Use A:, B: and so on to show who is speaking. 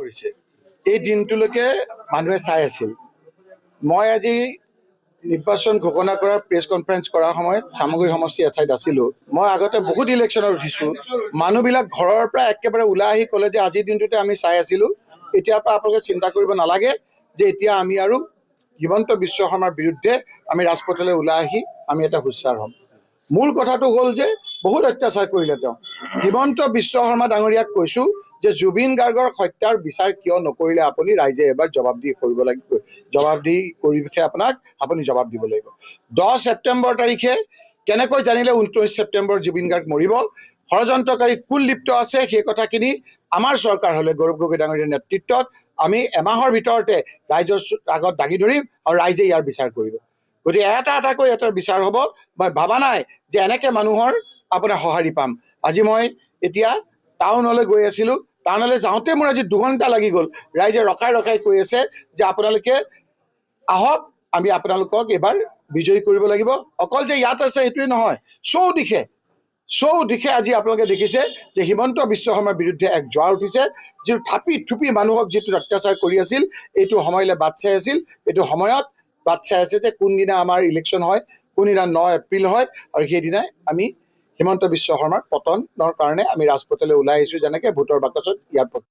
A: কৰিছে এই দিনটোলৈকে মানুহে চাই আছিল মই আজি নিৰ্বাচন ঘোষণা কৰাৰ প্ৰেছ কনফাৰেন্স কৰাৰ সময়ত সামগ্ৰী সমষ্টি এঠাইত আছিলোঁ মই আগতে বহুত ইলেকশ্যনত উঠিছোঁ মানুহবিলাক ঘৰৰ পৰা একেবাৰে ওলাই আহি ক'লে যে আজিৰ দিনটোতে আমি চাই আছিলোঁ এতিয়াৰ পৰা আপোনালোকে চিন্তা কৰিব নালাগে যে এতিয়া আমি আৰু হিমন্ত বিশ্ব শৰ্মাৰ বিৰুদ্ধে আমি ৰাজপথলৈ ওলাই আহি আমি এটা হুঁচাৰ হ'ম মূল কথাটো হ'ল যে বহুত অত্যাচাৰ কৰিলে তেওঁ হিমন্ত বিশ্ব শৰ্মা ডাঙৰীয়াক কৈছোঁ যে জুবিন গাৰ্গৰ হত্যাৰ বিচাৰ কিয় নকৰিলে আপুনি ৰাইজে এবাৰ জবাবদিহি কৰিব লাগিব জবাবদিহি কৰিছে আপোনাক আপুনি জবাব দিব লাগিব 10 ছেপ্টেম্বৰ তাৰিখে কেনেকৈ জানিলে 29 ছেপ্টেম্বৰ জুবিন গাৰ্গ মৰিব ষড়যন্ত্ৰকাৰীত কোন লিপ্ত আছে সেই কথাখিনি আমাৰ চৰকাৰ হ'লে গৌৰৱ গগৈ ডাঙৰীয়াৰ নেতৃত্বত আমি এমাহৰ ভিতৰতে ৰাইজৰ আগত দাঙি ধৰিম আৰু ৰাইজে ইয়াৰ বিচাৰ কৰিব গতিকে এটাকৈ এটাৰ বিচাৰ হ'ব মই ভাবা নাই যে এনেকৈ মানুহৰ আপোনাৰ সঁহাৰি পাম আজি মই এতিয়া টাউনলৈ গৈ আছিলোঁ টাউনলৈ যাওঁতে মোৰ আজি 2 ঘণ্টা লাগি গ'ল ৰাইজে ৰখাই কৈ আছে যে আপোনালোকে আহক আমি আপোনালোকক এবাৰ বিজয়ী কৰিব লাগিব অকল যে ইয়াত আছে সেইটোৱে নহয় চৌদিশে আজি আপোনালোকে দেখিছে যে হিমন্ত বিশ্ব শৰ্মাৰ বিৰুদ্ধে এক জোৱাৰ উঠিছে যিটো থাপি থুপি মানুহক যিটো অত্যাচাৰ কৰি আছিল এইটো সময়লৈ বাট চাই আছিল এইটো সময়ত বাট চাই আছে যে কোনদিনা আমাৰ ইলেকশ্যন হয় কোনদিনা 9 এপ্ৰিল হয় আৰু সেইদিনাই আমি হিমন্ত বিশ্ব শৰ্মাৰ পতনৰ কাৰণে আমি ৰাজপথলৈ ওলাই আহিছোঁ যেনেকৈ ভোটৰ বাকচত ইয়াৰ